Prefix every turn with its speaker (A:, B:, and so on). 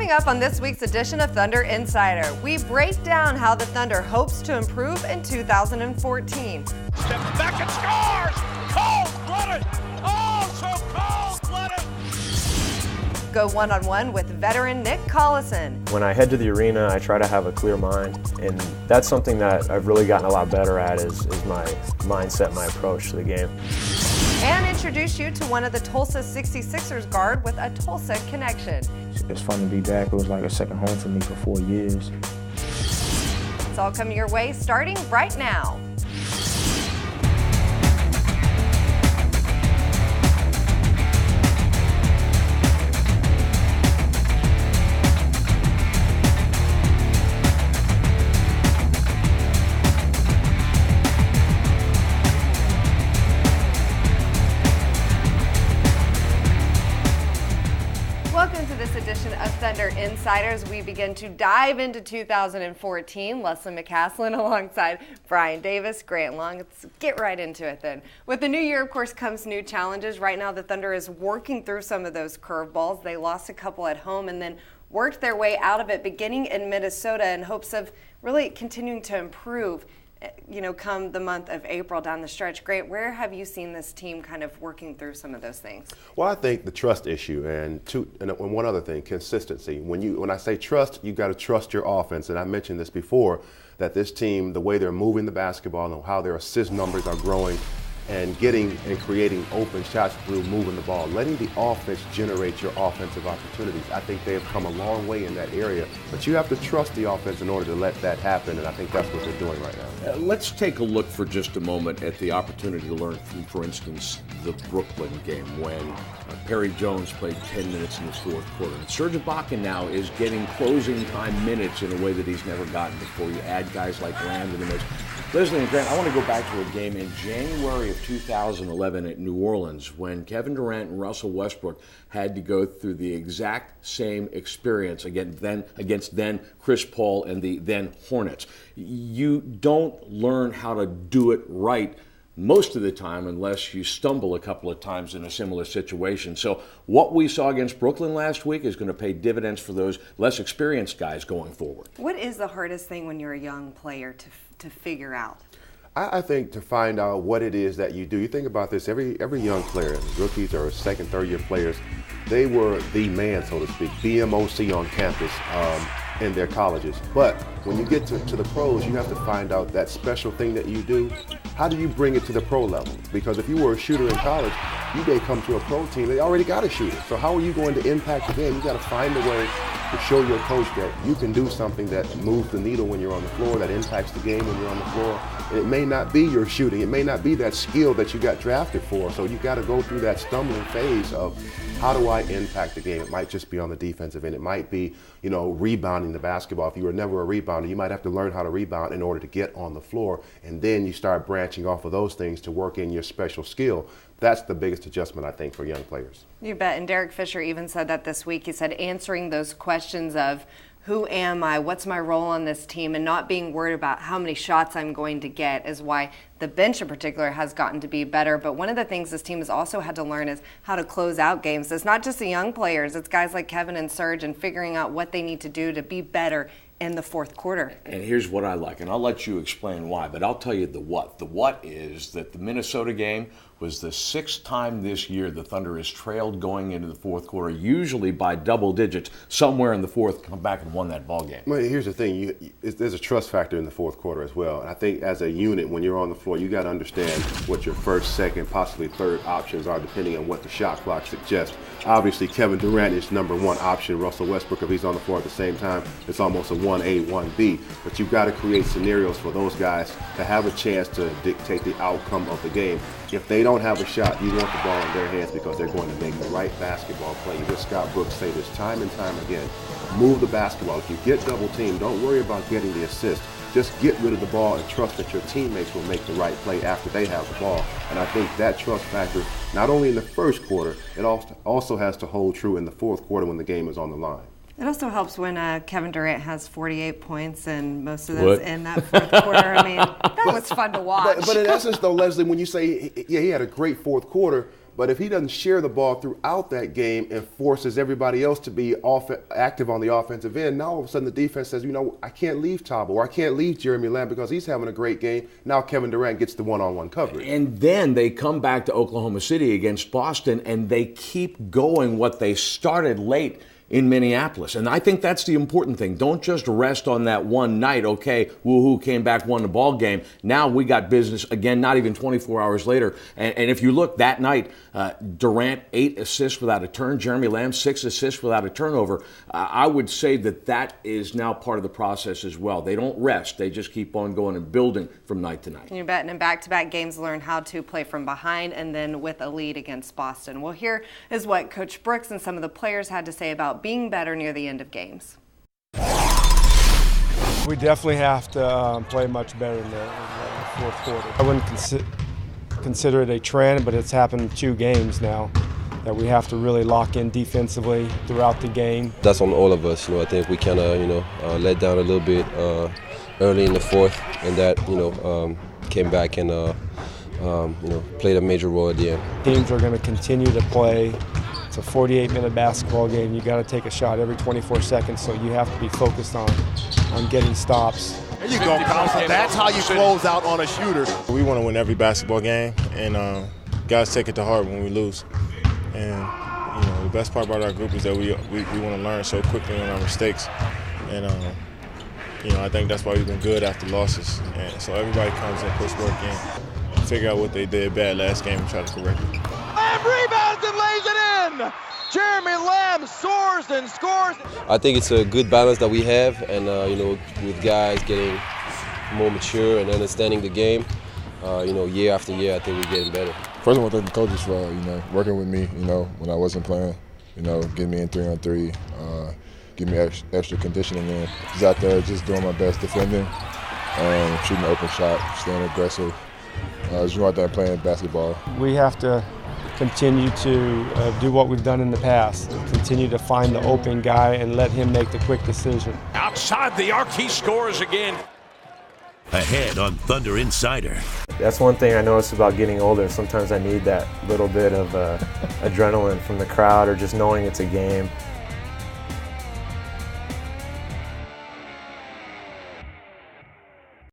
A: Coming up on this week's edition of Thunder Insider, we break down how the Thunder hopes to improve in 2014.
B: Steps back and scores! Cold-blooded! Oh, so cold-blooded!
A: Go one-on-one with veteran Nick Collison.
C: When I head to the arena, I try to have a clear mind, and that's something that I've really gotten a lot better at is my mindset, my approach to the game.
A: And introduce you to one of the Tulsa 66ers guard with a Tulsa connection.
D: It's fun to be back. It was like a second home for me for 4 years.
A: It's all coming your way starting right now. Welcome to this edition of Thunder Insiders. We begin to dive into 2014. Leslie McCaslin alongside Brian Davis, Grant Long. Let's get right into it then. With the new year, of course, comes new challenges. Right now, the Thunder is working through some of those curveballs. They lost a couple at home and then worked their way out of it, beginning in Minnesota in hopes of really continuing to improve, come the month of April down the stretch. Grant, where have you seen this team kind of working through some of those things?
E: Well, I think the trust issue and one other thing, consistency. When I say trust, you got to trust your offense. And I mentioned this before, that this team, the way they're moving the basketball and how their assist numbers are growing and getting and creating open shots through moving the ball, letting the offense generate your offensive opportunities. I think they have come a long way in that area, but you have to trust the offense in order to let that happen, and I think that's what they're doing right now.
F: Let's take a look for just a moment at the opportunity to learn from, for instance, the Brooklyn game when Perry Jones played 10 minutes in the fourth quarter. And Serge Ibaka now is getting closing time minutes in a way that he's never gotten before. You add guys like Rand in the mix. Leslie and Grant, I want to go back to a game in January of 2011 at New Orleans when Kevin Durant and Russell Westbrook had to go through the exact same experience against then Chris Paul and the then Hornets. You don't learn how to do it right most of the time unless you stumble a couple of times in a similar situation. So what we saw against Brooklyn last week is going to pay dividends for those less experienced guys going forward.
A: What is the hardest thing when you're a young player to figure out?
E: I think to find out what it is that you do. You think about this, every young player, rookies or second, third year players, they were the man, so to speak, BMOC on campus in their colleges. But when you get to the pros, you have to find out that special thing that you do. How do you bring it to the pro level? Because if you were a shooter in college, you may come to a pro team, they already got a shooter. So how are you going to impact the game? You got to find a way to show your coach that you can do something that moves the needle when you're on the floor, that impacts the game when you're on the floor. And it may not be your shooting. It may not be that skill that you got drafted for. So you got to go through that stumbling phase of how do I impact the game? It might just be on the defensive end. It might be, rebounding the basketball. If you were never a rebounder, you might have to learn how to rebound in order to get on the floor. And then you start branching off of those things to work in your special skill. That's the biggest adjustment, I think, for young players.
A: You bet. And Derek Fisher even said that this week. He said answering those questions of who am I, what's my role on this team, and not being worried about how many shots I'm going to get is why the bench in particular has gotten to be better. But one of the things this team has also had to learn is how to close out games. It's not just the young players, it's guys like Kevin and Serge and figuring out what they need to do to be better in the fourth quarter.
F: And here's what I like, and I'll let you explain why, but I'll tell you the what. The what is that the Minnesota game was the sixth time this year the Thunder has trailed going into the fourth quarter, usually by double digits, somewhere in the fourth, come back and won that ball game.
E: Well, here's the thing, there's a trust factor in the fourth quarter as well. And I think as a unit, when you're on the floor, you got to understand what your first, second, possibly third options are depending on what the shot clock suggests. Obviously, Kevin Durant is number one option. Russell Westbrook, if he's on the floor at the same time, it's almost a 1A, 1B. But you've got to create scenarios for those guys to have a chance to dictate the outcome of the game. If they don't have a shot, you want the ball in their hands because they're going to make the right basketball play. You hear Scott Brooks say this time and time again. Move the basketball. If you get double teamed, don't worry about getting the assist. Just get rid of the ball and trust that your teammates will make the right play after they have the ball. And I think that trust factor, not only in the first quarter, it also has to hold true in the fourth quarter when the game is on the line.
A: It also helps when Kevin Durant has 48 points and most of those in that fourth quarter. I mean, that was fun to watch.
E: But in essence, though, Leslie, when you say, he had a great fourth quarter, But if he doesn't share the ball throughout that game and forces everybody else to be active on the offensive end, now all of a sudden the defense says, I can't leave Thabo or I can't leave Jeremy Lamb because he's having a great game. Now Kevin Durant gets the one-on-one coverage.
F: And then they come back to Oklahoma City against Boston, and they keep going what they started late in Minneapolis. And I think that's the important thing. Don't just rest on that one night. Okay, woohoo, came back, won the ball game. Now we got business again, not even 24 hours later. And if you look that night, Durant 8 assists without a turn, Jeremy Lamb 6 assists without a turnover. I would say that is now part of the process as well. They don't rest. They just keep on going and building from night to night.
A: You bet. In back-to-back games, learn how to play from behind and then with a lead against Boston. Well, here is what Coach Brooks and some of the players had to say about being better near the end of games.
G: We definitely have to play much better in the fourth quarter. I wouldn't consider it a trend, but it's happened 2 games now that we have to really lock in defensively throughout the game.
H: That's on all of us. I think we kind of let down a little bit early in the fourth, and that came back and played a major role at the end.
G: Teams are going to continue to play. It's a 48-minute basketball game. You got to take a shot every 24 seconds, so you have to be focused on getting stops.
I: There you go, Carlson. That's how you close out on a shooter.
J: We want to win every basketball game, and guys take it to heart when we lose. And the best part about our group is that we want to learn so quickly on our mistakes. And I think that's why we've been good after losses. And so everybody comes in, puts work in, figure out what they did bad last game and try to correct it.
B: Lamb rebounds and lays it in. Jeremy Lamb soars and scores.
H: I think it's a good balance that we have, and with guys getting more mature and understanding the game, year after year, I think we're getting better.
J: First of all, I thank the coaches for working with me, when I wasn't playing, getting me in 3-on-3, give me extra conditioning in. Just out there, just doing my best defending, shooting an open shot, staying aggressive. Just out there playing basketball.
G: We have to continue to do what we've done in the past, continue to find the open guy and let him make the quick decision.
B: Outside the arc, he scores again.
K: Ahead on Thunder Insider.
C: That's one thing I noticed about getting older. Sometimes I need that little bit of adrenaline from the crowd or just knowing it's a game.